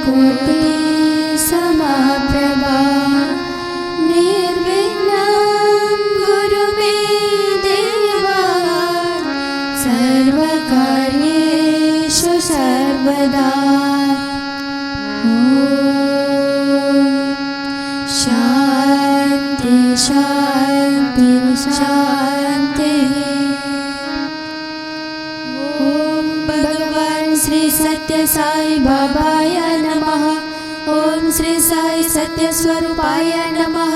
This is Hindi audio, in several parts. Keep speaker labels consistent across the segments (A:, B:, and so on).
A: कोटि समाप्रभा निर्विघ्नं कुरु मे देवा सर्वकार्येषु सर्वदा। शान्ति शान्ति शान्ति। ओम भगवान श्री सत्य साई बाबाय नमः। ओम श्री साई सत्य स्वरूपाय नमः।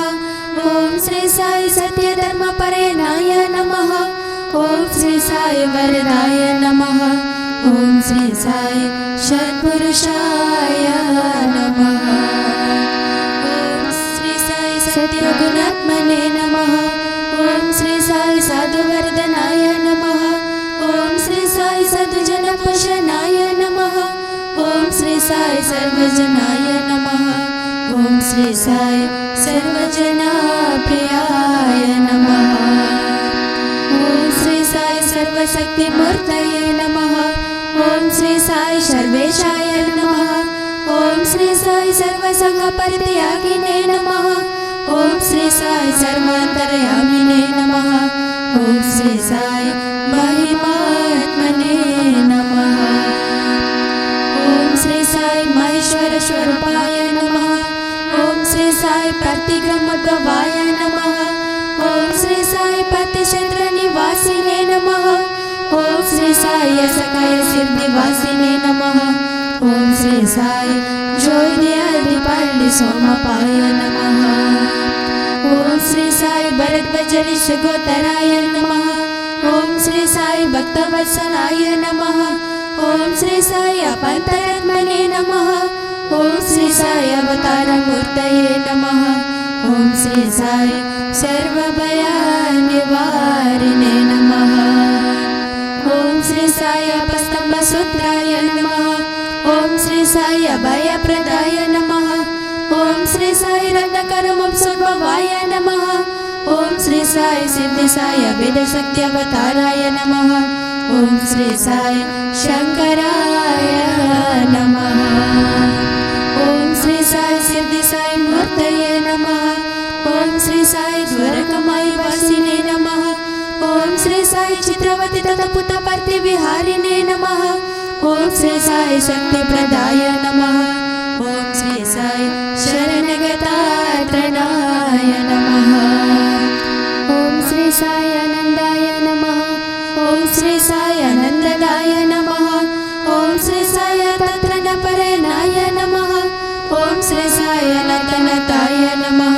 A: ओम श्री साई सत्य धर्म परेणाय नमः। ओम श्री साई वरदाय नमः। ओम श्री साई सत्पुरुषाय नमः। ओम श्री साई सत्य गुणात्मने नमः। ओम श्री साई साधुवर्धनाय नमः। ओम श्री साई साधुजन पोषणाय नमः। ओम श्री साई सर्वजनाय नमः। ओम श्री साई सर्वजना प्रियाय नमः। ओम श्री साई सर्वशक्ति मूर्तये नमः। ओम श्री साई सर्वेशाय नमः। ओम श्री साई सर्वसंग परित्यागिने नमः। ओम श्री साई सर्वान्तर्यामिने नमः। ओम श्री साई महिमात्मने नमः। ओम श्री साई महेश्वर स्वरूपाय नमः। ओम श्री साई प्रतिग्रहोद्भवाय नमः। ओम श्री साई प्रतिक्षेत्र निवासिने नमः। ओम श्री साई असकाय सिद्धिवासिने नमः। ओम श्री साई ज्योतिर्दिपालि सोमपाय नमः। ओम श्री साई भरद्वाज गोतराय नमः। ओम श्री साई भक्तवत्सलाय नमः। ओम श्री साई अपान्तरात्मने नमः। ओम श्री साई अवतारमूर्तये नमः। ओम श्री साई सर्वभयनिवारिणे नमः। ओम श्री साई अपस्तम्भसूत्राय नमः। ओम श्री साई अभयप्रदाय नमः। ओम श्री साई रत्नकरवंशोद्भवाय नमः। ओम श्री साई सिद्धि साई अभेदशक्ति अवताराय नमः। ओम श्री साई शंकराय नमः। ओम श्री साई सिद्धि साई मूर्तये नमः। ओम श्री साई द्वारकामाई वासिने नमः। ओम श्री साई चित्रवती तथा पुत्तपर्ति विहारिणे नमः। ओम श्री साई शक्ति प्रदाय नमः। ओम श्री साई शरणगतात्रणाय नमः। ओम श्री साई आनंदाय नमः। ओम श्री साई आनंददाय नमः। ओम श्री साई तत्रनपरेणाय नमः। ओम श्री साई अनतनताय नमः।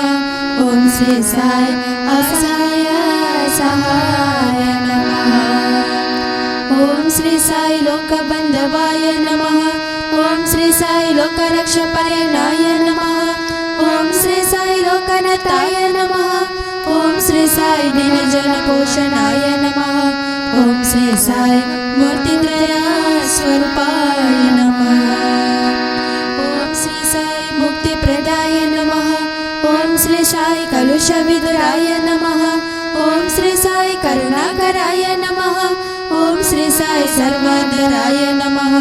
A: ओम श्री साई असहाय सहाय नमः। ओम श्री साई लोकबंधवाय नमः। ओम श्री साई लोकरक्षपरेणाय नमः। ओम श्री साई लोकनाथाय नमः। ओम श्री साई दीनजन पोषणाय नमः। ओम श्री साई मूर्तित्रय स्वरूपाय नमः। ओम श्री साई मुक्तिप्रदाय नमः। ओम श्री साई कलुषविदुराय नमः। ओम श्री साई करुणाकराय नमः। ओम श्री साई सर्वधराय नमः।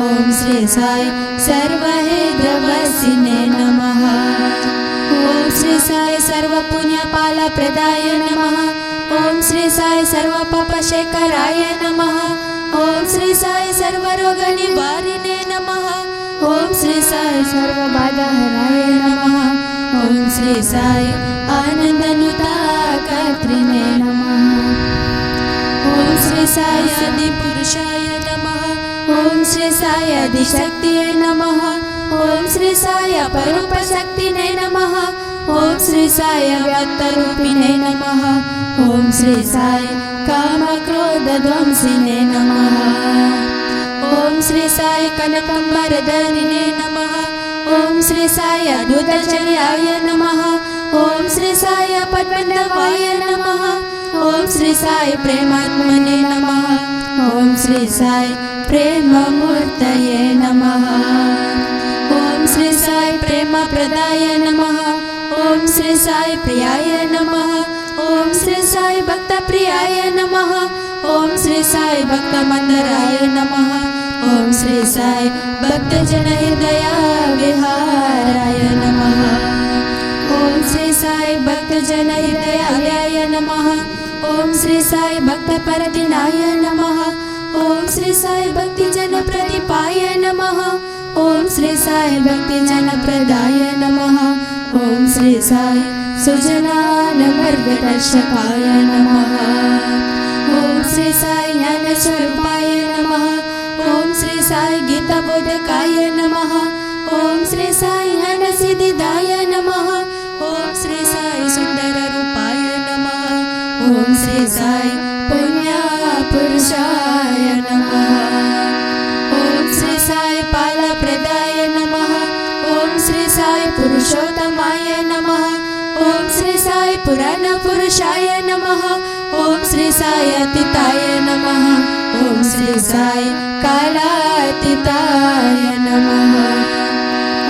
A: ओम श्री साई सर्वहेद्रवसिने नमः। ओम श्री साई सर्वपुण्यपालप्रदाय नमः। ओम श्री साई सर्वपापशेखराय नमः। ओम श्री साई सर्वरोगनिवारिणे नमः। ओम श्री साई सर्वबाधाहराय नमः। ओम श्री साई आनन्दनुताकर्त्रिणे नमः। ओम श्री साई आदिपुरुषाय नमः। ओम श्री साई आदिशक्तिये नमः। ओम श्री साई अपरूपशक्तिने नमः। ओम श्री साई अव्यक्तरूपिणे नमः। ओम श्री साई कामक्रोधध्वंसिने नमः। ओम श्री साई कनकम्बरधरिणे नमः। ओम श्री साई अद्भुतचर्याय नमः। ओम श्री साई पद्मनाभाय नमः। ओम श्री साई प्रेमात्मने नमः। ओम श्री साई प्रेममूर्तये नमः। ओम श्री साई प्रेमप्रदाय नमः। ओम श्री साई प्रियाय नमः। ओम श्री साई भक्तप्रियाय नमः। ओम श्री साई भक्तमंदराय नमः। ओम श्री साई भक्तजन हृदय विहाराय नमः। ओम श्री साई भक्तजन हृदयालयाय नमः। ओम श्री साई भक्त परदिनाय नमः। ओम श्री साई भक्तिजन प्रदीपाय नमः। ओम श्री साई भक्तिजन प्रदाय नमः। ओम श्री साई सुजनान मार्गदर्शकाय नमः। ओम श्री साई ज्ञान स्वरूपाय नमः। ओम श्री साई गीता बोधकाय नमः। ओम श्री साई ज्ञान सिद्धिदाय नमः। ओम श्री साई सुंदर रूपाय नमः। ओम श्री साई पुण्य पुरुषाय नमः। ओम श्री साई पाल प्रदाय नमः। ओम श्री साई पुरुषोत्तमाय नमः। ओम श्री साई पुराण पुरुषाय नमः। ओम श्री साई अतीताय नमः। ओम श्री साई कालातीताय नमः।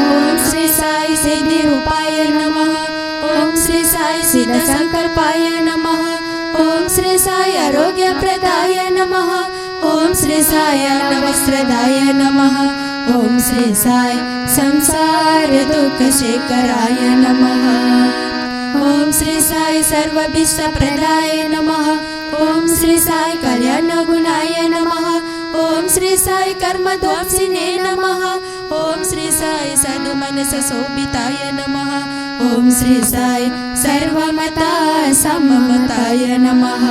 A: ओम श्री साई सिद्धि रूपाय नमः। ओम श्री साई सिद्ध संकल्पाय नमः। ओम श्री साई आरोग्य प्रदाय नमः। ओम श्री साई नवस्त्रदाय नमः। ओम श्री साई संसार दुख शेखराय नमः। ओम श्री साई सर्वभीष्ट प्रदाय नमः। ओम श्री साई कल्याण गुणाय नमः। ओम श्री साई कर्म ध्वंसिने नमः। ओम श्री साई साधु मनस शोभिताय नमः। ओम श्री साई सर्वमता सममताय नमः।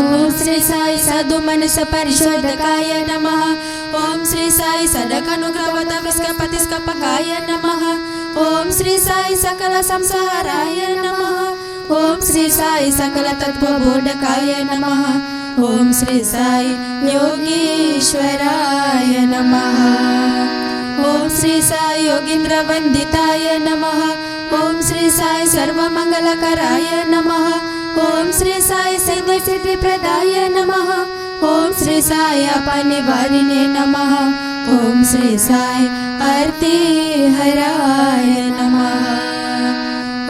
A: ओम श्री साई साधु मनस परिशोधकाय नमः। ओम श्री साई सदकनुग्रहवत विस्कपतिस्कपकाय नमः। ओम श्री साई सकल संसाराय नमः। ओम श्री साई सकल तत्वबोधकाय नमः। ओम श्री साई योगीश्वराय नमः। ओम श्री साई योगींद्र वंदिताय नमः। ओम श्री साई सर्वमंगलकराय नमः। ओम श्री साई सिद्धि सिद्धि प्रदाय नमः। ओम श्री साई अपनिवारिणे नमः। ओम श्री साई आरती हराय नमः।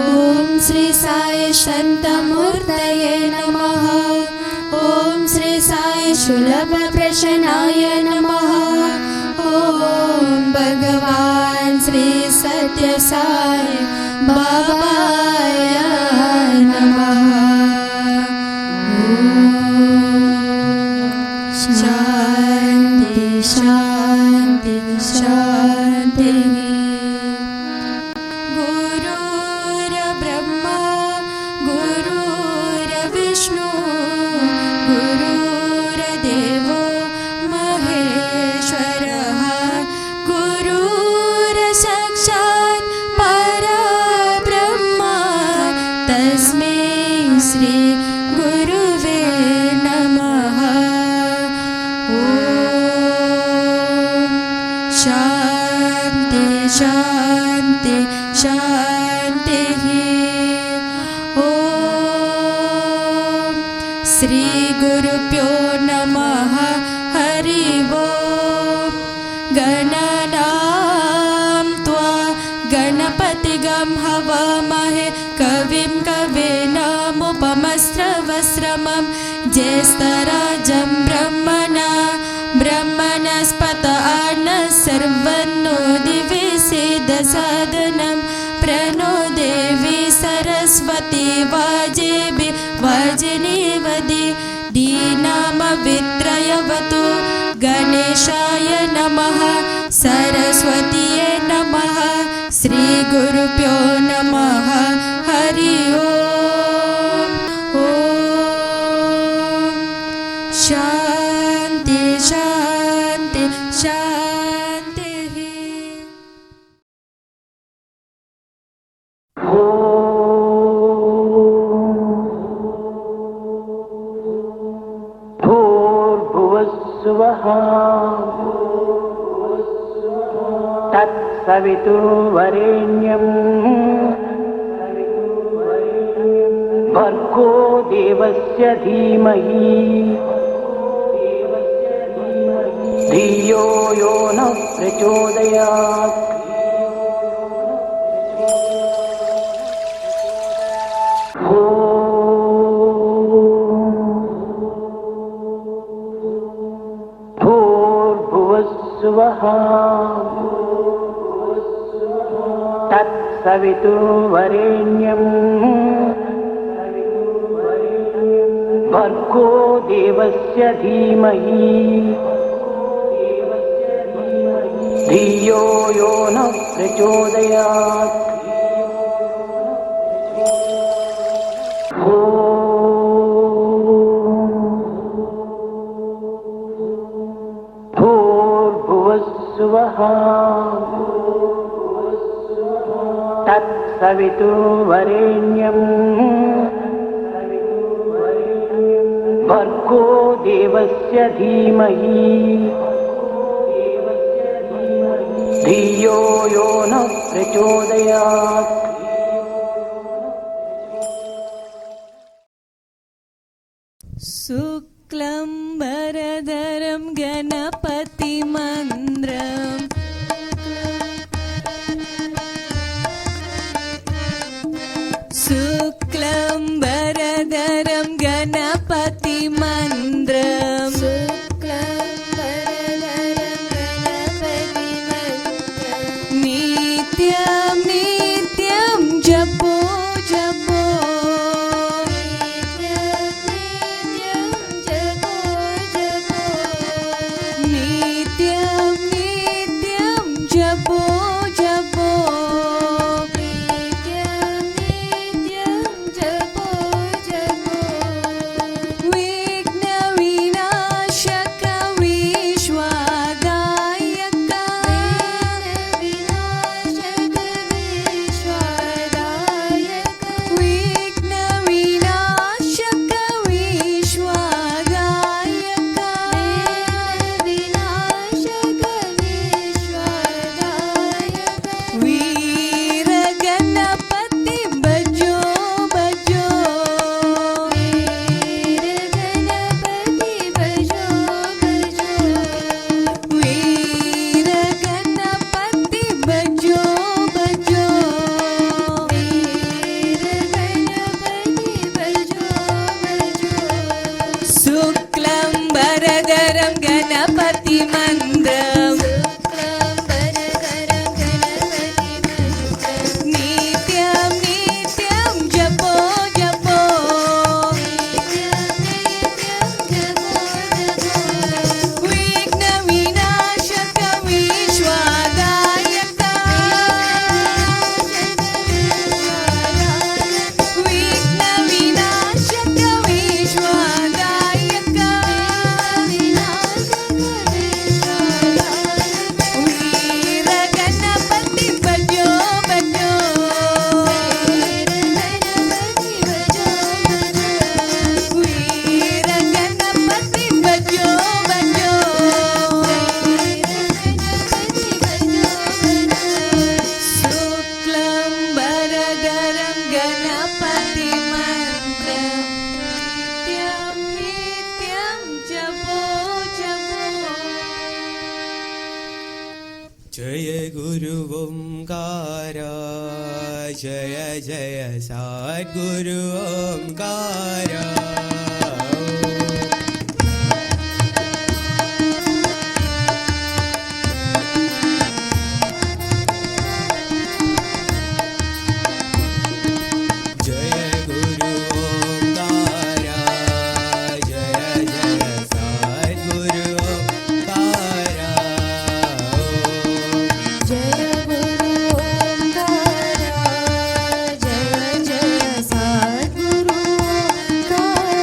A: ओम श्री साई शांतमूर्तये नमः। ओम श्री साई शुलभ प्रसन्नाय नमः। ओम भगवान श्री सत्य साई बाबाय नमः। शांति शांति शांति। गुरुर् ब्रह्मा गुरुर् विष्णु गुरुर्देवो महेश्वरः गुरुर् साक्षात् परब्रह्म तस्मै श्री गुरुवे नमः। शांति शांति शांति। ओम श्री गुरुभ्यो नमः। हरि ओम। गणनां त्वा गणपतिगं हवामहे कविं कवीनामुपमस्रवस्रमं ज्येष्ठराजं ब्रह्मणस्पत आनः सर्वन्नो दिवि सिद्धसादनं प्रणो देवी सरस्वती वाजिनीवति दीनामवित्रयवतु गणेशाय नमः। सरस्वतीये नमः। श्री गुरुभ्यो नमः। हरि ओम। ओम शांति शांति शांति।
B: भूर्भुवस्सुवः तत्सवितुर्वरेण्यं भर्गो देवस्य धीमहि धियो यो नः प्रचोदयात्। भूर्भुवः भूर्भुवस्सुवः तत्सवितुर्वरेण्यम् भर्गो देवस्य धीमहि धियो यो नः प्रचोदयात् भूर्भुवस्सुवः तत्सवितुर्वरेण्यम् भर्गो देवस्य धीमहि धियो यो नः प्रचोदयात्
A: शुक्लम्बरधरं गणपतिमन्द्रम् शुक्लम्बरधरं गणपतिमन्द्रम् नित्यं नित्यं जपो जपो नित्यं नित्यं जपो जपो विघ्नविनाशक विश्वदायक विघ्नविनाशक विश्वदायक वीरगणपति बजो बजो वीरगणपति बजो बजो शुक्लम्बरधरं गणपतिमन्द्रम् नित्यं नित्यं जपो जपो विघ्नविनाशक विश्वदायक विघ्नविनाशक विश्वदायक वीरगणपति बजो बजो वीरगणपति बजो बजो शुक्लम्बरधरं गणपतिमन्द्रम् नित्यं नित्यं जपो जपो
C: जय गुरु ओंकार जय जय सद्गुरु ओंकार जय गुरु ओंकार जय जय सद्गुरु ओंकार
A: जय गुरु ओंकार जय जय सद्गुरु ओंकार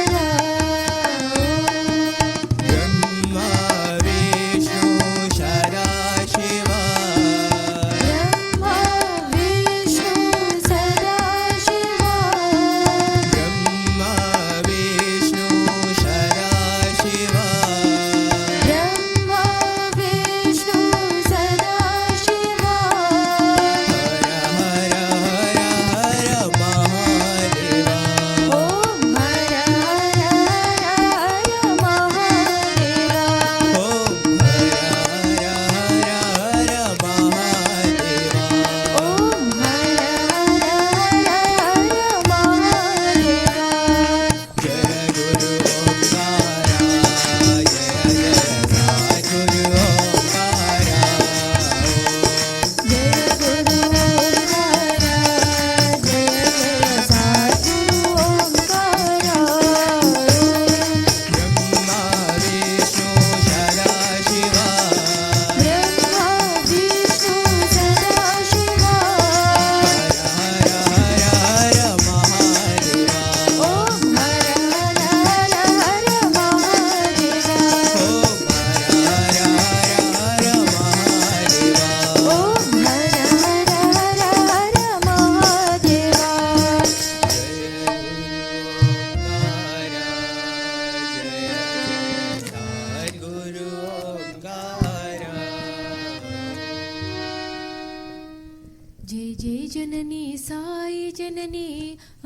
A: जय जननी साई जननी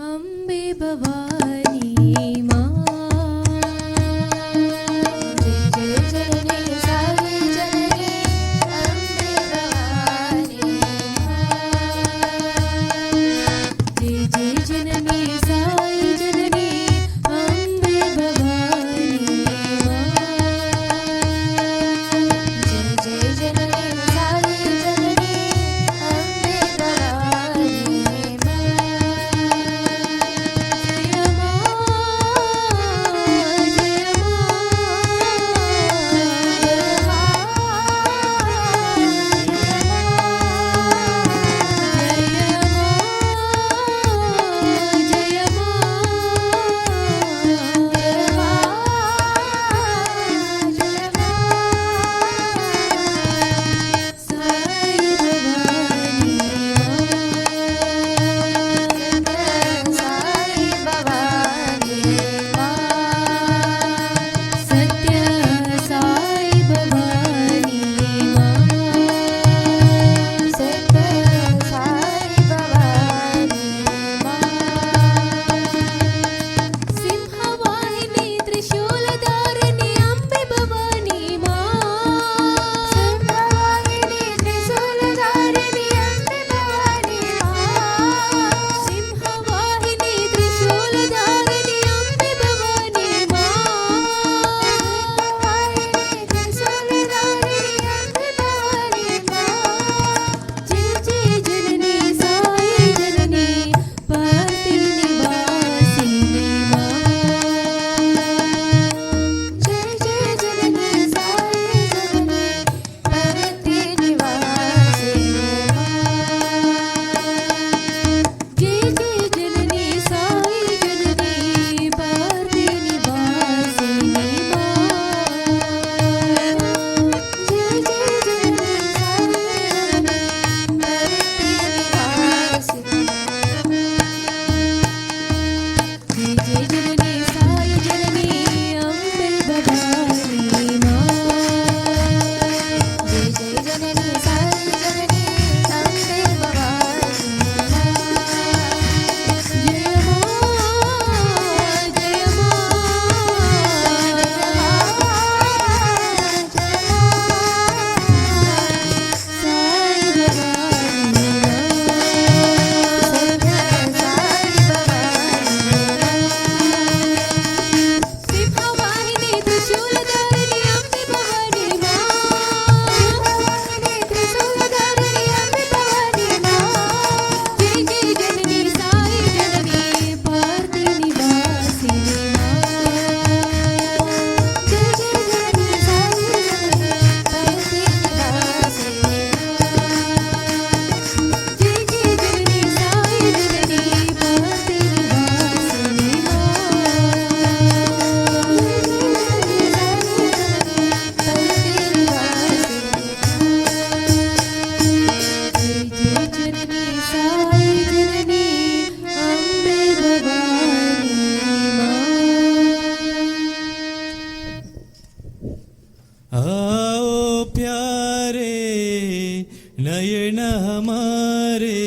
A: अम्बे भवानी माँ। जय जय जननी साई जननी अम्बे भवानी माँ। जय जय जननी साई जननी अम्बे भवानी माँ। जय जय जननी साई जननी अम्बे भवानी माँ। जय माँ जय
C: नयन हमारे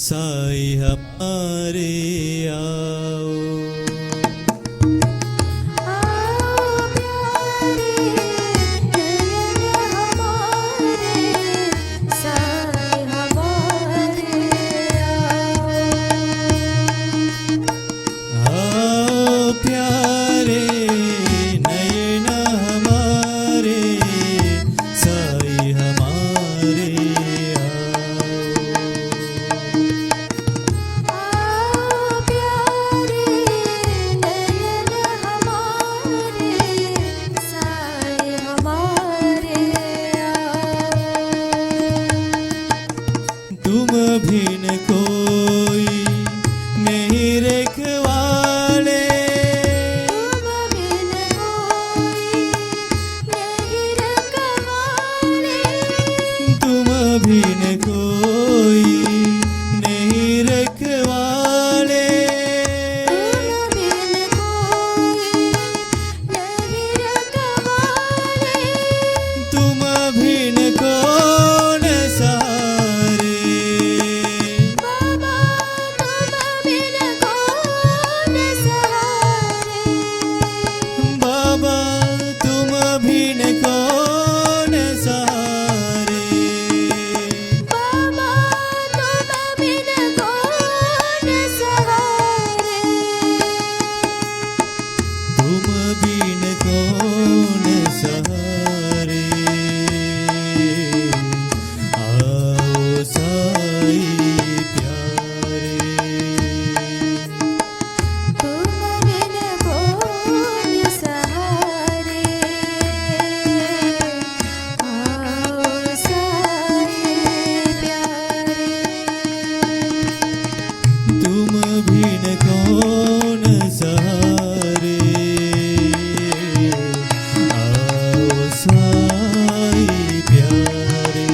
C: साई हमारे आओ। आओ बिन कौन सहारे,
A: बाबा तुम बिन कौन सहारे,
C: तुम बिन कौन सहारे, आओ साई प्यारे,
A: तुम बिन कौन सहारे, आओ साई प्यारे,
C: तुम बिन कौन सहारे, आओ साई प्यारे,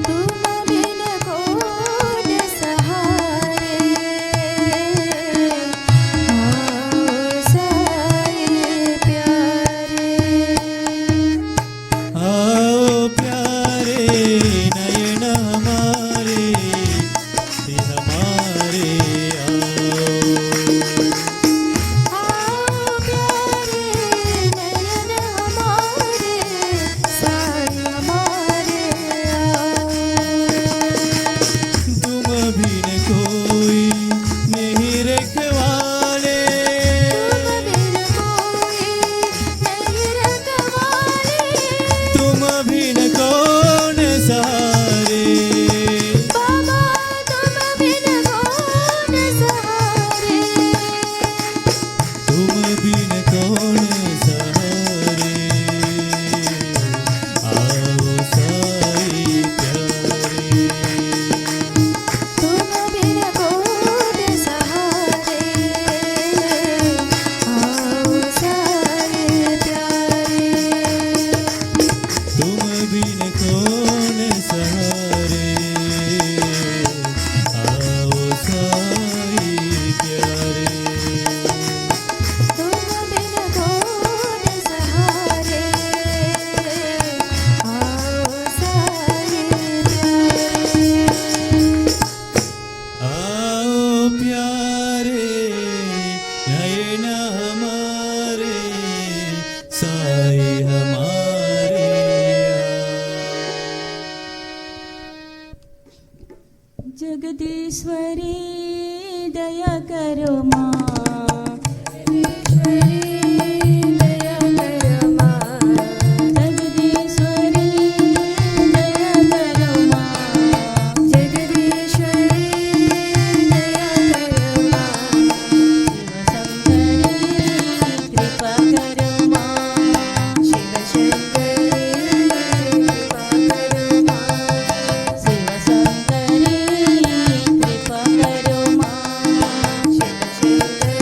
A: तुम बिन कौन सहारे, आओ साई प्यारे,
C: आओ प्यारे नयन हमारे, से हमारे आओ,
A: आओ प्यारे नयन हमारे, साई हमारे आओ,
C: तुम बिन कोई नहीं रखवाले,
A: तुम बिन कोई नहीं रखवाले,
C: तुम बिन कौन सहारे,
A: बाबा तुम बिन कौन सहारे,
C: तुम बिन कौन सहारे, आओ साई प्यारे,
A: तुम बिन कौन सहारे, आओ साई प्यारे,
C: तुम बिन कौन सहारे, आओ साई प्यारे,
A: तुम बिन कौन सहारे, आओ साई प्यारे,
C: आओ प्यारे नयन हमारे, साई हमारे
A: जगदीश्वरी दया करो माँ, जगदीश्वरी दया करो माँ, जगदीश्वरी दया करो माँ, जगदीश्वरी दया करो माँ, शिव शंकरी कृपा करो माँ, शिव शंकरी कृपा करो माँ, शिव शंकरी कृपा करो माँ, Shiv Shankari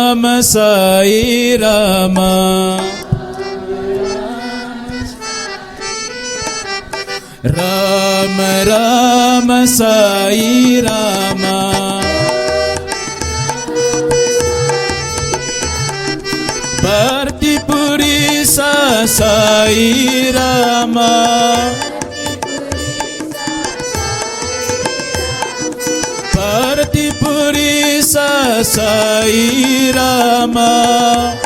C: Rama Sai Rama Rama Rama Sai Rama Partipurisa Sai Rama Partipurisa Sai Rama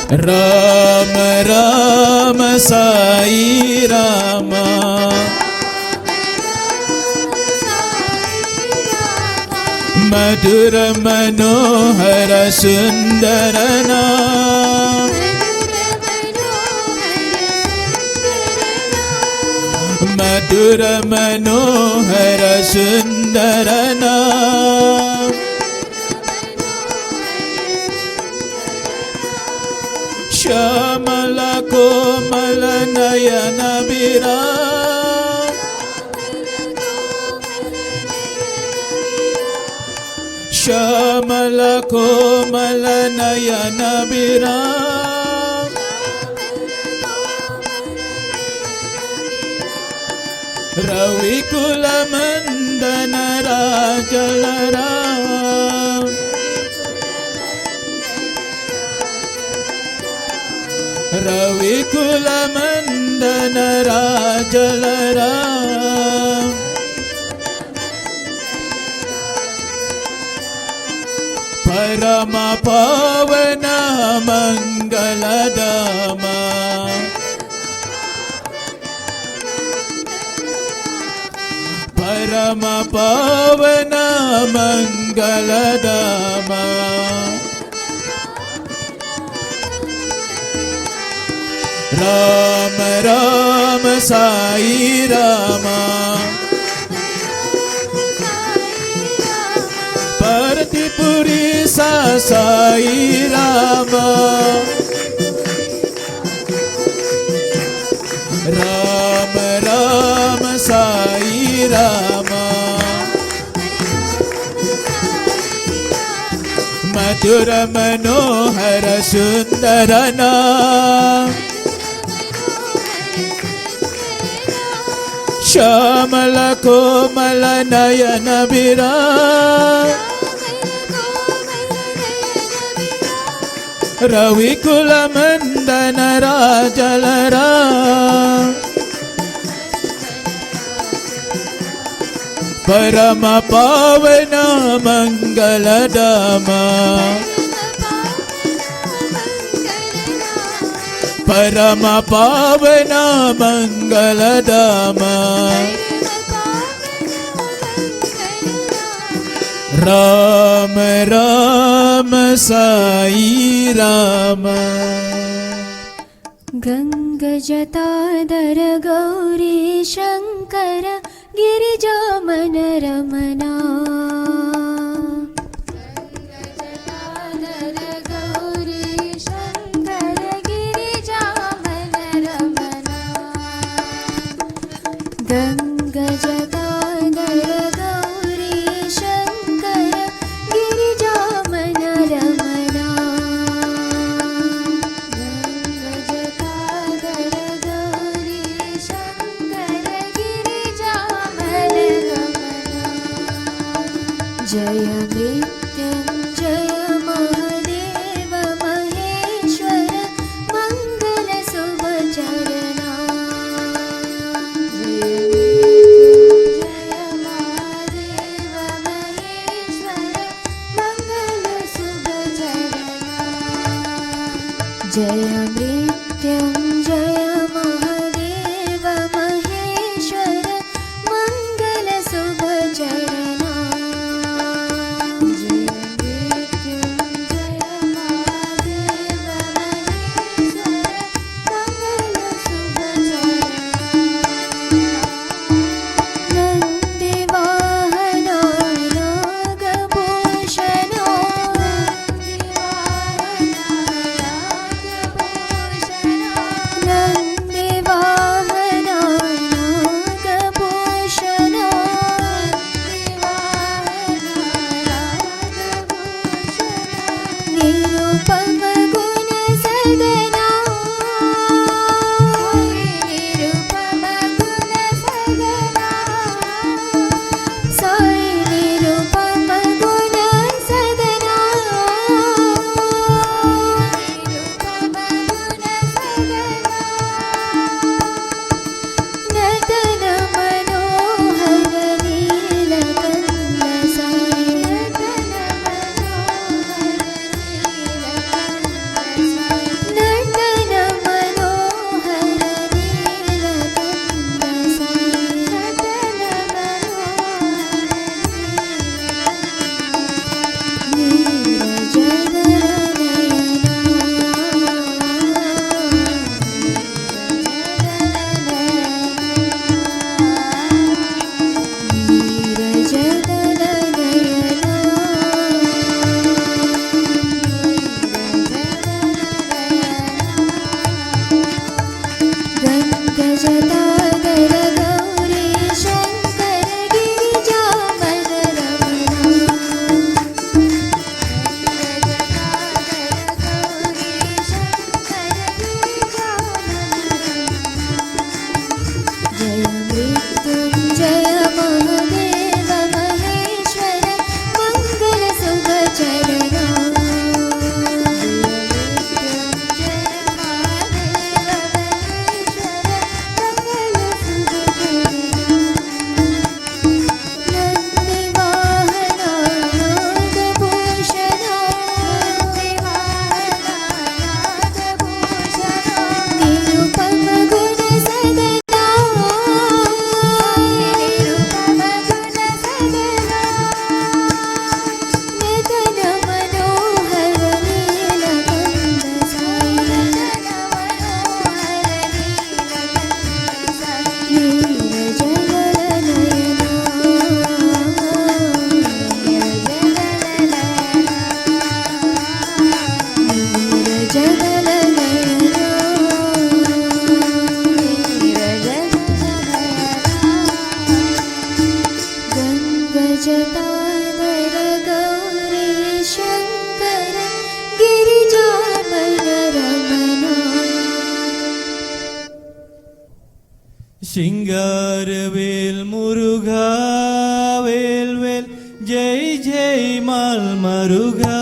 C: Rama Rama Sai Rama Madhura Manohara Sundarana Madhura Manohara Sundarana Shamala Komala Nayana Viram Shamala Komala Nayana Viram Ravi Kulamandana Rajalaram Ravi Kulamandana Rajalaram Parama Pavana Mangaladama Parama Pavana Mangaladama Rama Rama Sai Rama Partipurisa Sai Rama Rama Rama Sai Rama Madhura Manohara Sundarana Shamala Komala Nayana Viram Ravi Kulamandana Rajalaram Parama Pavana Mangaladama Parama Pavana Mangaladama Rama Rama Sai Rama
A: Ganga Jatadhara Gauri Shankara Girijamana Ramana Ganga Jatadhara Gauri Shankara Girijamana Ramana Ganga Jatadhara Gauri Shankara Girijamana Ramana Jaya Nityam Jaya Mahadeva Maheshwara Mangala Subhacharana Jaya Nityam Jaya Mahadeva Maheshwara Mangala Subhacharana Jaya Nityam Jaya Mahadeva Maheshwara Mangala Subhacharana Nandi Vahana Nagabhushana Nandi Vahana
D: Singaravel Muruga வேல் வேல் ஜெய் ஜெய் மல் மருகா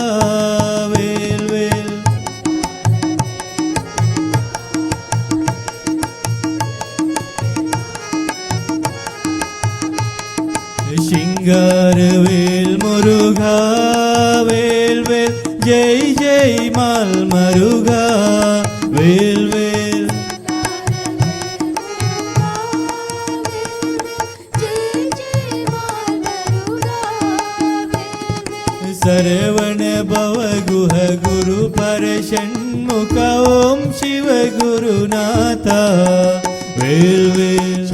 D: வேல் வேல். சிங்காரவேல் முருகா வேல் வேல் ஜெய் ஜெய் மல் மருகா வேல் வேல். சரவண பவ குஹ குரு பர ஷண்முக ஓம் சிவ குருநாதா வேல் வேல்.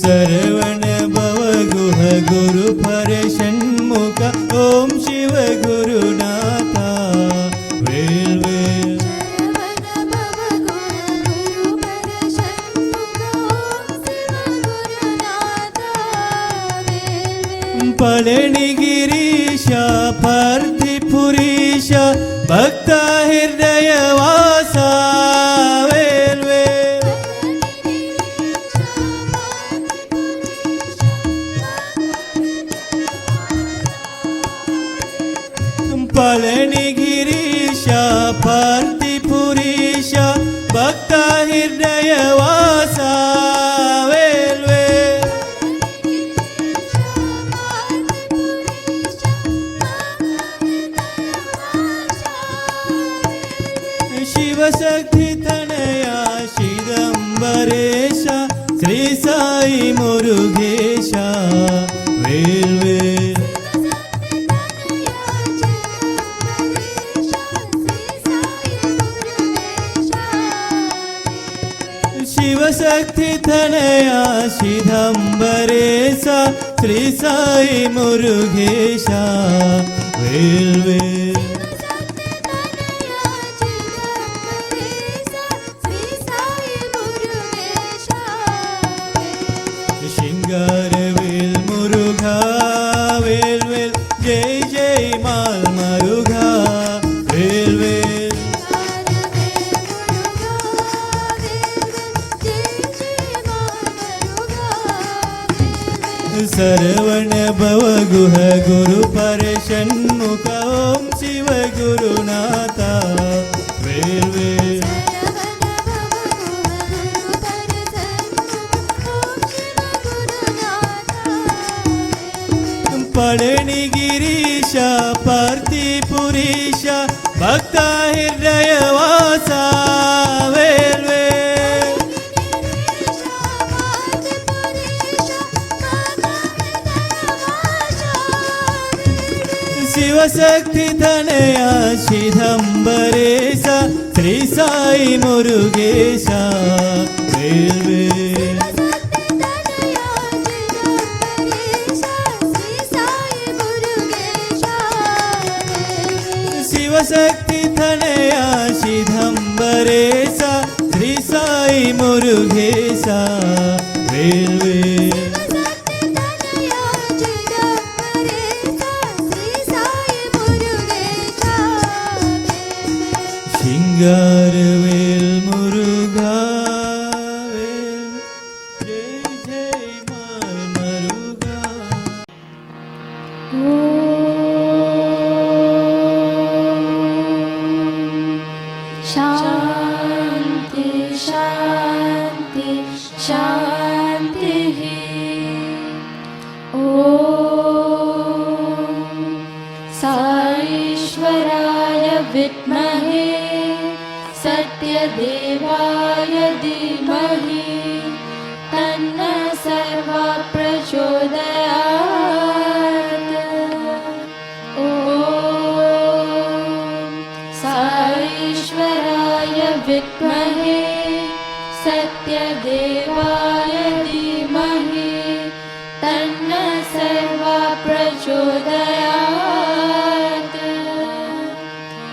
D: சரவண பவ குஹ குரு பர ஷண்முக ஓம் சிவ குருநாதா வேல் வேல். பழனிகிரீஷ பார்த்திபுரீஷ பக்த ஹிருதய வாசா வேல் வேல். பழனிகிரீஷ பார்த்திபுரீஷ பக்த ஹிருதய வாசா வேல் வேல். शिवशक्ति तनया चिदंबरेश श्री साई मुरुगेश वेल वेल. शिवशक्ति तनया चिदंबरेश श्री साई मुरुगेश वेल वेल. சிங்காரவேல் முருகா வேல் வேல் ஜெய் ஜெய் மல் மருகா வேல் வேல். சரவண பவ குஹ குரு பர ஷண்முக ஓம் சிவ குருநாதா வேல் வேல். பழனிகிரீஷ பார்த்திபுரீஷ பக்த ஹிருதய வாசா வேல் வேல். शिवशक्ति तनया चिदंबरेश श्री साई मुरुगेश वेल वेल. शिवशक्ति तनया चिदंबरेश श्री साई मुरुगेश वेल वेल. சிங்காரவேல் முருகா வேல் ஜெய் ஜெய் மல் மருகா.
A: शान्ति शान्ति शान्तिः. ॐ साईश्वराय विद्महे सत्यदेवाय धीमहि तन्नः सर्वः प्रचोदयात्. ॐ साईश्वराय विद्महे सत्यदेवाय धीमहि तन्नः सर्वः प्रचोदयात्.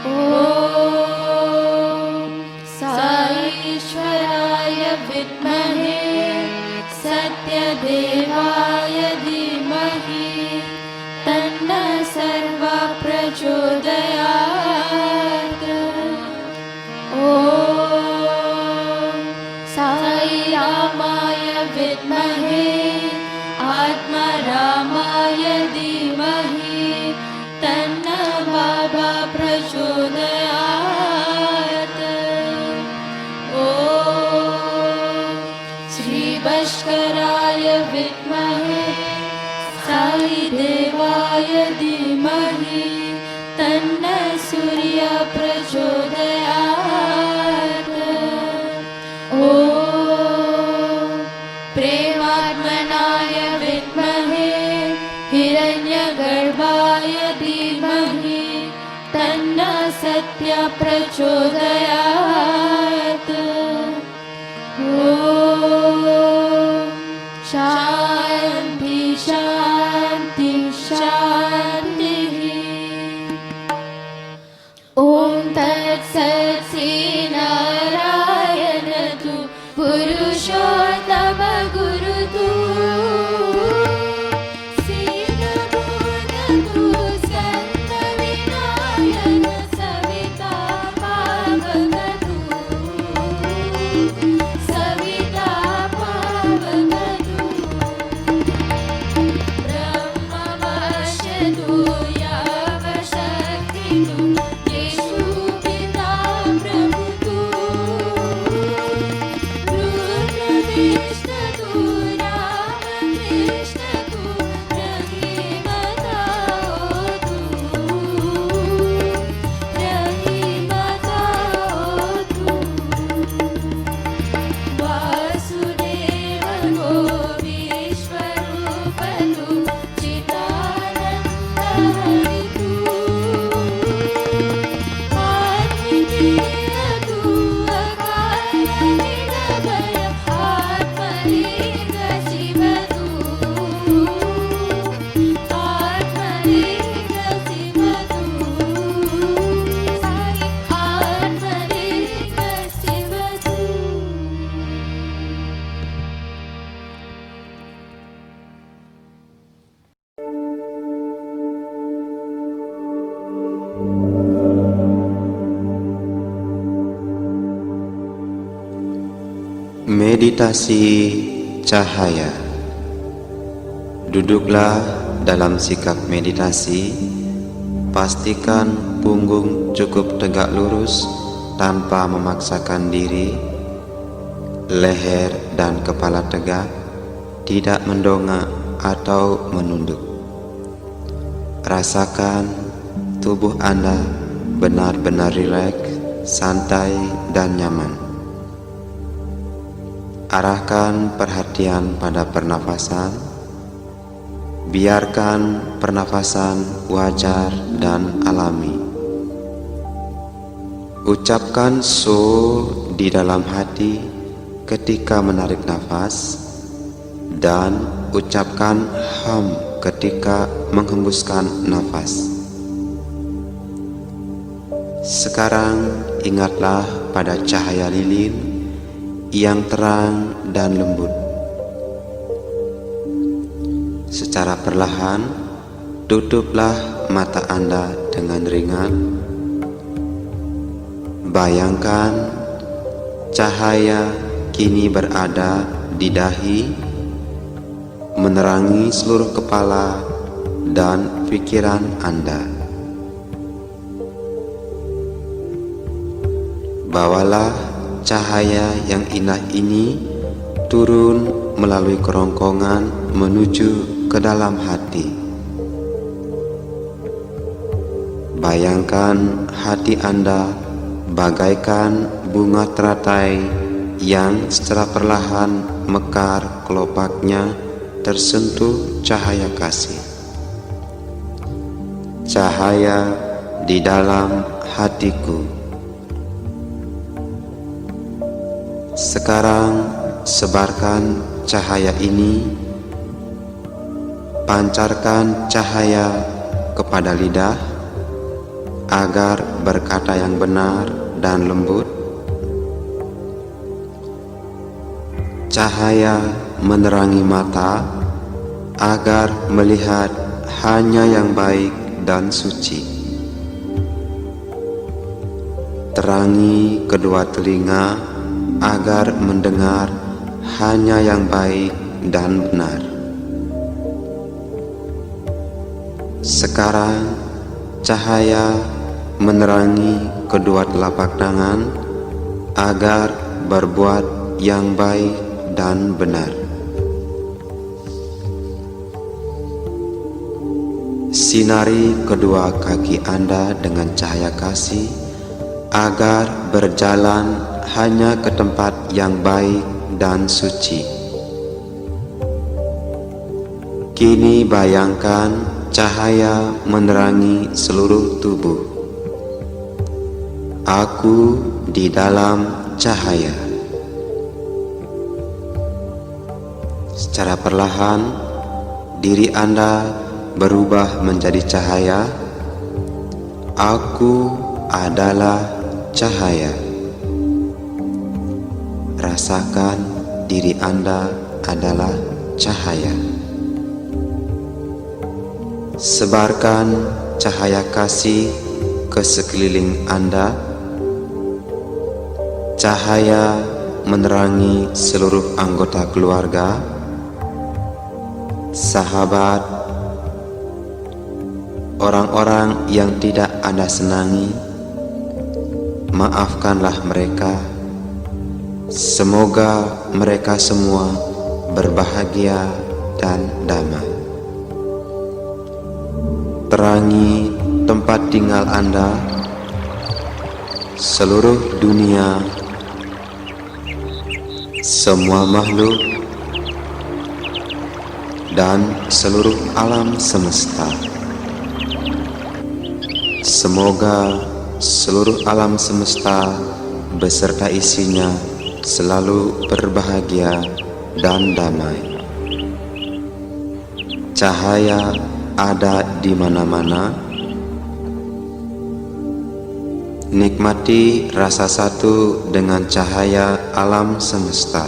A: ॐ साईश्वराय विद्महे सत्यदेवाय धीमहि तन्नः सर्वः प्रचोदयात्. प्रचोदयात् ॐ साई रामाय विद्महे आत्मारामाय धीमहि तन्नो बाबा प्रचोदयात् ॐ श्री भास्कराय विद्महे साई देवाय धीमहि तन्नो सूर्य प्रचोदयात् ॐ प्रेमात्मनाय विद्महे हिरण्यगर्भाय धीमहि तन्नो सत्य प्रचोदयात् ॐ शान्ति शान्ति शान्तिः ॐ तत्सत् श्रीनारायण तु पुरुषोत्तम गुरुतु श्रीनमोऽस्तु सन्तविनायक सविता पावनतु सविता पावनतु ब्रह्मवश्यतु यावशक्तितु येषु पिता प्रभुतु रुद्रविष्णुतु रामकृष्णतु रहीमतावतु रहीमतावतु वासुदेवो विश्वरूपतु चिदानन्दहरितु आत्मनीयतु अकालनिलभय आत्मलिङ्ग शिवतु आत्मलिङ्ग शिवतु Sai आत्मलिङ्ग शिवतु
E: Meditasi cahaya. Duduklah dalam sikap meditasi. Pastikan punggung cukup tegak lurus tanpa memaksakan diri. Leher dan kepala tegak, tidak mendongak atau menunduk. Rasakan tubuh Anda benar-benar rileks, santai, dan nyaman. Arahkan perhatian pada pernafasan. Biarkan pernafasan wajar dan alami. Ucapkan so di dalam hati ketika menarik nafas, dan ucapkan ham ketika menghembuskan nafas. Sekarang ingatlah pada cahaya lilin yang terang dan lembut. Secara perlahan, tutuplah mata Anda dengan ringan. Bayangkan cahaya kini berada di dahi, menerangi seluruh kepala dan pikiran Anda. Bawalah cahaya yang indah ini turun melalui kerongkongan menuju ke dalam hati. Bayangkan hati Anda bagaikan bunga teratai yang secara perlahan mekar kelopaknya tersentuh cahaya kasih. Cahaya di dalam hatiku. Sekarang sebarkan cahaya ini, pancarkan cahaya kepada lidah agar berkata yang benar dan lembut. Cahaya menerangi mata agar melihat hanya yang baik dan suci. Terangi kedua telinga agar mendengar hanya yang baik dan benar. Sekarang cahaya menerangi kedua telapak tangan agar berbuat yang baik dan benar. Sinari kedua kaki Anda dengan cahaya kasih agar berjalan hanya ke tempat yang baik dan suci. Kini bayangkan cahaya menerangi seluruh tubuh. Aku di dalam cahaya. Secara perlahan, diri Anda berubah menjadi cahaya. Aku adalah cahaya. Rasakan diri Anda adalah cahaya. Sebarkan cahaya kasih ke sekeliling Anda. Cahaya menerangi seluruh anggota keluarga, sahabat, orang-orang yang tidak Anda senangi. Maafkanlah mereka. Semoga mereka semua berbahagia dan damai. Terangi tempat tinggal Anda, seluruh dunia, semua makhluk, dan seluruh alam semesta. Semoga seluruh alam semesta beserta isinya selalu berbahagia dan damai. Cahaya ada di mana-mana. Nikmati rasa satu dengan cahaya alam semesta.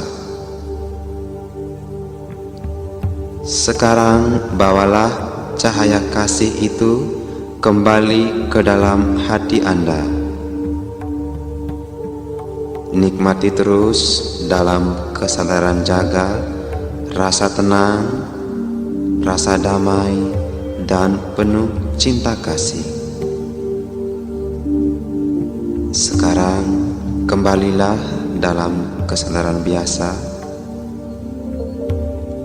E: Sekarang bawalah cahaya kasih itu kembali ke dalam hati Anda. Nikmati terus dalam kesadaran jaga, rasa tenang, rasa damai, dan penuh cinta kasih. Sekarang kembalilah dalam kesadaran biasa.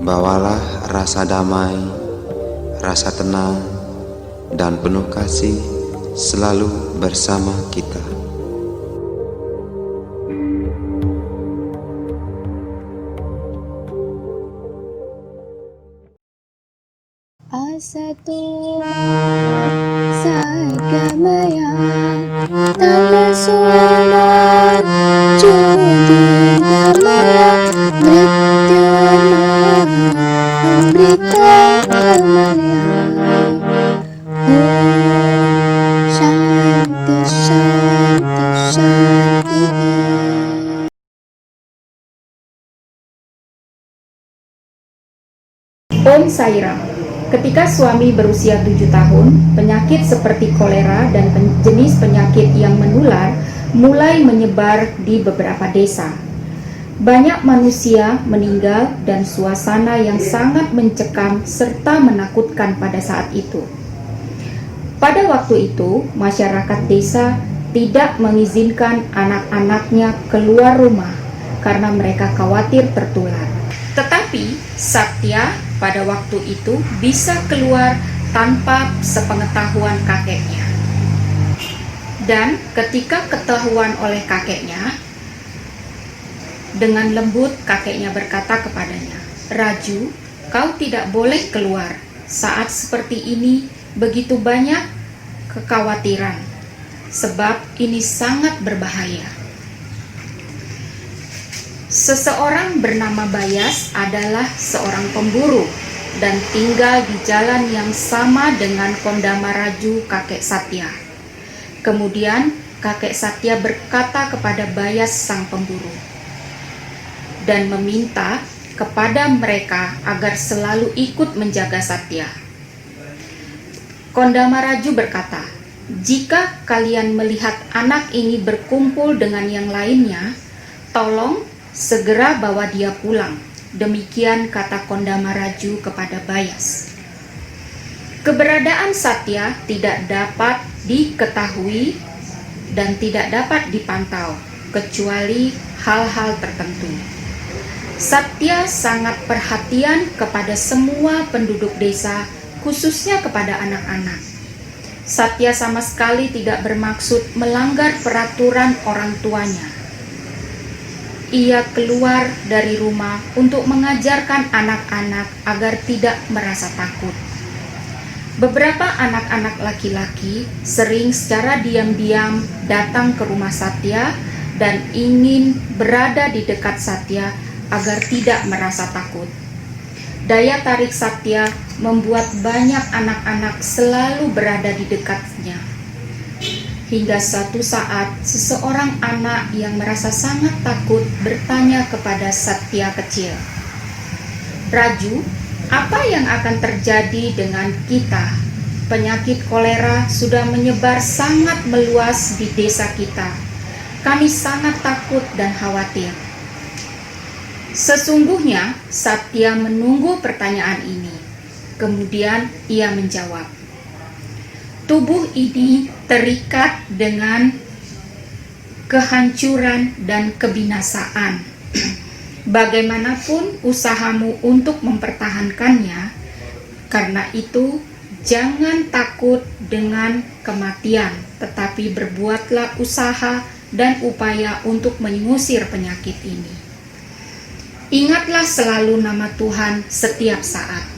E: Bawalah rasa damai, rasa tenang, dan penuh kasih selalu bersama kita.
A: Asatu Sagamaya Tamasuna Jyotirgamaya Mrityunaya Amritamaya. Om Shanti Shanti Shanti.
F: Om Sairam. Ketika suami berusia 7 tahun, penyakit seperti kolera dan jenis penyakit yang menular mulai menyebar di beberapa desa. Banyak manusia meninggal dan suasana yang sangat mencekam serta menakutkan pada saat itu. Pada waktu itu, masyarakat desa tidak mengizinkan anak-anaknya keluar rumah karena mereka khawatir tertular. Tetapi Satya pada waktu itu bisa keluar tanpa sepengetahuan kakeknya. Dan ketika ketahuan oleh kakeknya, dengan lembut kakeknya berkata kepadanya, "Raju, kau tidak boleh keluar. Saat seperti ini begitu banyak kekhawatiran, sebab ini sangat berbahaya." Seseorang bernama Bayas adalah seorang pemburu dan tinggal di jalan yang sama dengan Kondama Raju kakek Satya. Kemudian kakek Satya berkata kepada Bayas sang pemburu dan meminta kepada mereka agar selalu ikut menjaga Satya. Kondama Raju berkata, Jika kalian melihat anak ini berkumpul dengan yang lainnya, tolong segera bawa dia pulang. Demikian kata Kondamaraju kepada Bayas. Keberadaan Satya tidak dapat diketahui dan tidak dapat dipantau kecuali hal-hal tertentu. Satya sangat perhatian kepada semua penduduk desa, khususnya kepada anak-anak. Satya sama sekali tidak bermaksud melanggar peraturan orang tuanya. Ia keluar dari rumah untuk mengajarkan anak-anak agar tidak merasa takut. Beberapa anak-anak laki-laki sering secara diam-diam datang ke rumah Satya dan ingin berada di dekat Satya agar tidak merasa takut. Daya tarik Satya membuat banyak anak-anak selalu berada di dekatnya. Hingga suatu saat, seseorang anak yang merasa sangat takut bertanya kepada Satya kecil, "Raju, apa yang akan terjadi dengan kita? Penyakit kolera sudah menyebar sangat meluas di desa kita. Kami sangat takut dan khawatir." Sesungguhnya Satya menunggu pertanyaan ini. Kemudian ia menjawab, "Tubuh ini terikat dengan kehancuran dan kebinasaan. Bagaimanapun usahamu untuk mempertahankannya, karena itu jangan takut dengan kematian, tetapi berbuatlah usaha dan upaya untuk mengusir penyakit ini. Ingatlah selalu nama Tuhan setiap saat."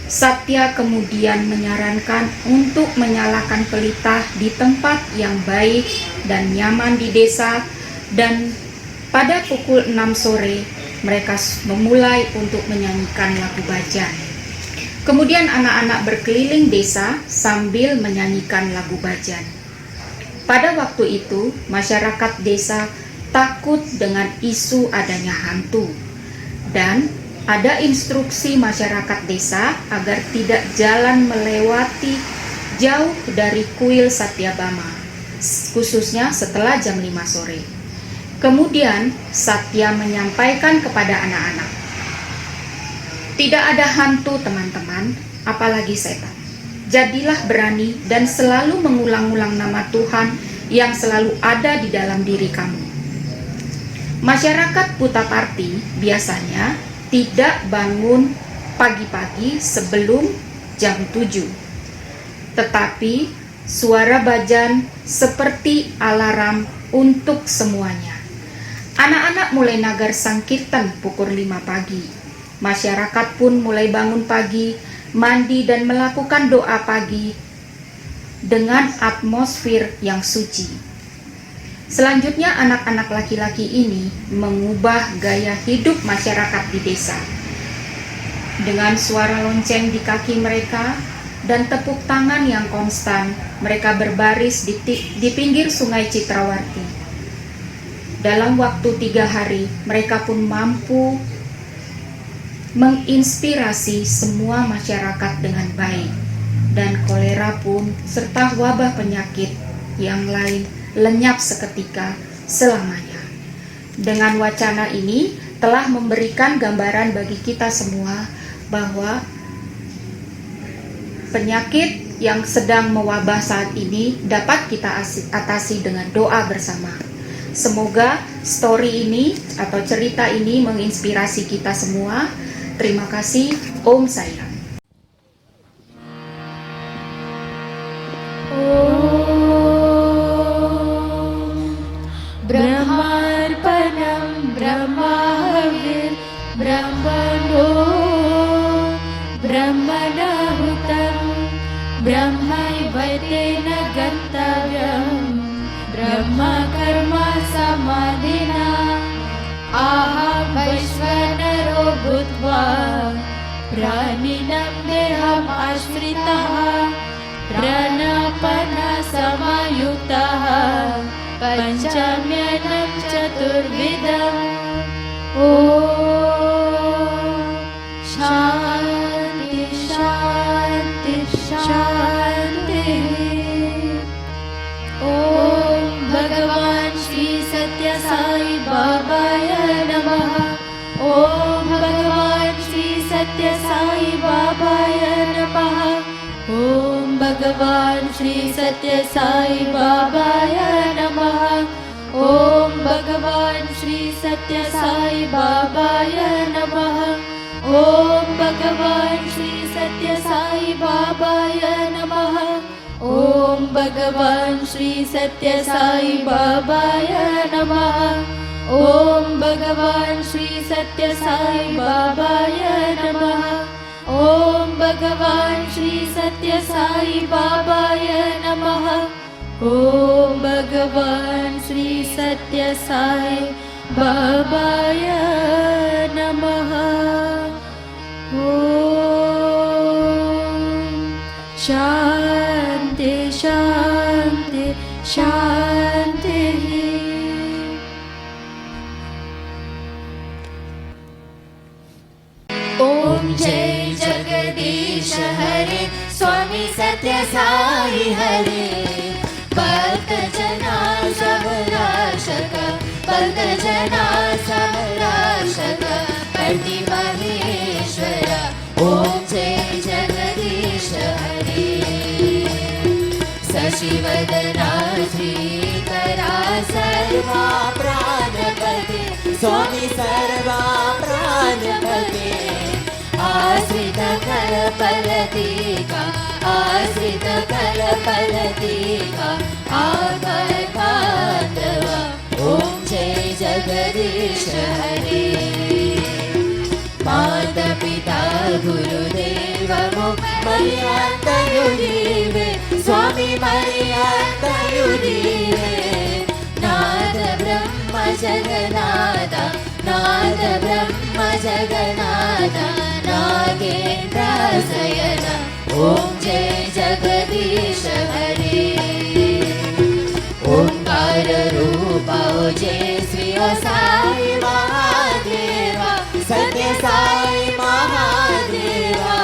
F: Satya kemudian menyarankan untuk menyalakan pelita di tempat yang baik dan nyaman di desa, dan pada pukul 6 sore mereka memulai untuk menyanyikan lagu bajan. Kemudian anak-anak berkeliling desa sambil menyanyikan lagu bajan. Pada waktu itu masyarakat desa takut dengan isu adanya hantu, dan ada instruksi masyarakat desa agar tidak jalan melewati jauh dari kuil Satyabama, khususnya setelah jam 5 sore. Kemudian Satya menyampaikan kepada anak-anak, "Tidak ada hantu, teman-teman, apalagi setan. Jadilah berani dan selalu mengulang-ulang nama Tuhan yang selalu ada di dalam diri kamu." Masyarakat Puttaparthi biasanya tidak bangun pagi-pagi sebelum jam 7. Tetapi suara bajan seperti alarm untuk semuanya. Anak-anak mulai nagar Sankirtan pukul 5 pagi. Masyarakat pun mulai bangun pagi, mandi dan melakukan doa pagi dengan atmosfer yang suci. Selanjutnya anak-anak laki-laki ini mengubah gaya hidup masyarakat di desa. Dengan suara lonceng di kaki mereka dan tepuk tangan yang konstan, mereka berbaris di pinggir sungai Citrawarti. Dalam waktu 3 hari, mereka pun mampu menginspirasi semua masyarakat dengan baik, dan kolera pun serta wabah penyakit yang lain lenyap seketika selamanya. Dengan wacana ini telah memberikan gambaran bagi kita semua bahwa penyakit yang sedang mewabah saat ini dapat kita atasi dengan doa bersama. Semoga story ini atau cerita ini menginspirasi kita semua. Terima kasih. Om Sairam.
A: Brahmarpanam Brahmavir Brahmano Brahmanahutam Brahmaivatena Gantavyam Brahma Karma Samadhina Aham Vaishvanaro Bhutva Praninam Deham Ashritaha Pranapana Samayuktaha Pancamyanam Chaturvidam. Om Shanti Shanti Shanti. भगवान् श्री सत्य साई बाबाय नमः। ॐ भगवान् श्री सत्य साई बाबाय नमः। ॐ भगवान् श्री सत्य साई बाबाय नमः। ॐ भगवान् श्री सत्य साई बाबाय नमः। ॐ भगवान् श्री सत्य साई बाबाय नमः। ॐ भगवान् श्री सत्य साई बाबाय नमः। ॐ भगवान् श्री सत्य साई बाबाय नमः। शान्ति शान्ति शान्तिः।
G: ॐ जय जगदीश हरे स्वामी सत्य साई हरे। भक्त जना संरक्षक भक्त जना संरक्षक पति महेश्वर। ॐ जय जगदीश हरे। शशिवदना श्रीकरा सर्वा प्राणपते स्वामी सर्वा प्राणपते। आश्रित कलपलतिका आश्रित कलपलतिका आकल्पातव। ॐ जय जगदीश हरे। माता पिता गुरुदेवो मर्यादयुरीवे स्वामी मर्यादयुरीवे। नाद ब्रह्म जगन्नाथ नाद ब्रह्म जगन्नाथ नागेन्द्र शयन। ॐ जय जगदीश हरे। ओंकार रूपा जय श्री साई महादेवा सत्य साई महादेवा।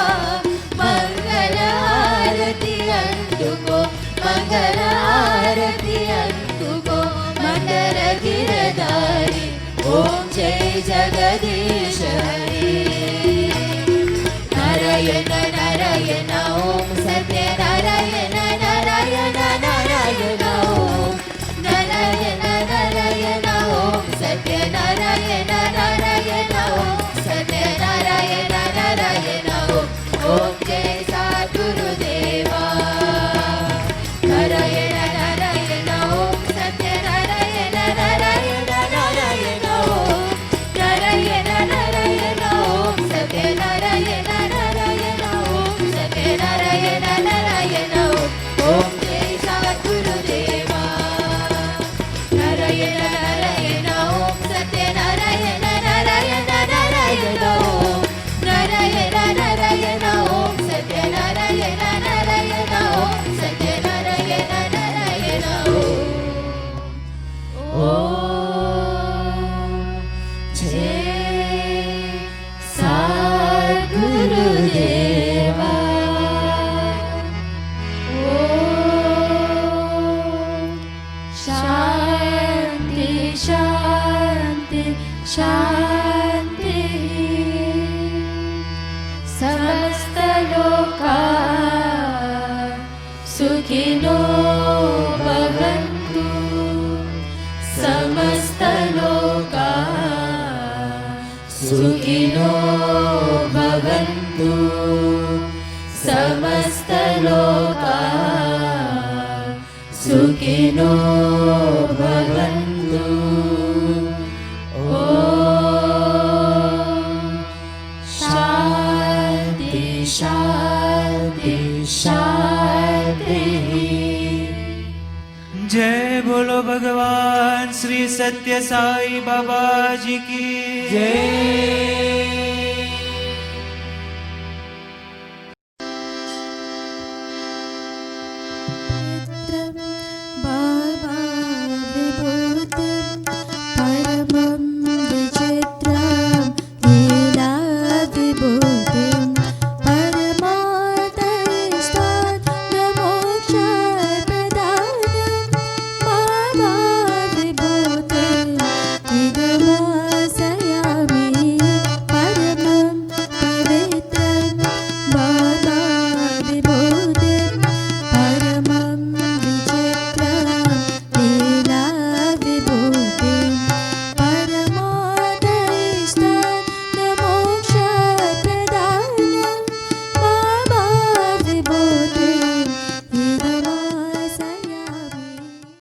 G: मंगल आरती अंतुको मंगल आरती अंतुको मंगल गिरधारी। ॐ जय जगदीश हरे। नारायण नारायण ॐ सत्य नारायण नारायण नारायण ॐ नारायण नारायण ॐ सत्य नारायण नारायण ॐ सत्य नारायण नारायण ॐ जय सद्गुरुदेवा। नारायण नारायण ॐ सत्य नारायण नारायण नारायण ॐ नारायण नारायण ॐ सत्य नारायण नारायण ॐ सत्य नारायण नारायण ॐ जय सद्गुरुदेवा। नारायण नारायण ॐ सत्य नारायण नारायण नारायण ॐ नारायण नारायण ॐ सत्य नारायण नारायण ॐ सत्य नारायण नारायण ॐ जय सद्गुरुदेवा। शान्ति शान्ति शान्ति। समस्त लोका सुखिनो भवन्तु। समस्त लोका सुखिनो भवन्तु। समस्त लोका सुखिनो भवन्तु। शान्ति शान्ति शान्ति।
D: जय बोलो भगवान श्री सत्य साई बाबा जी की जय।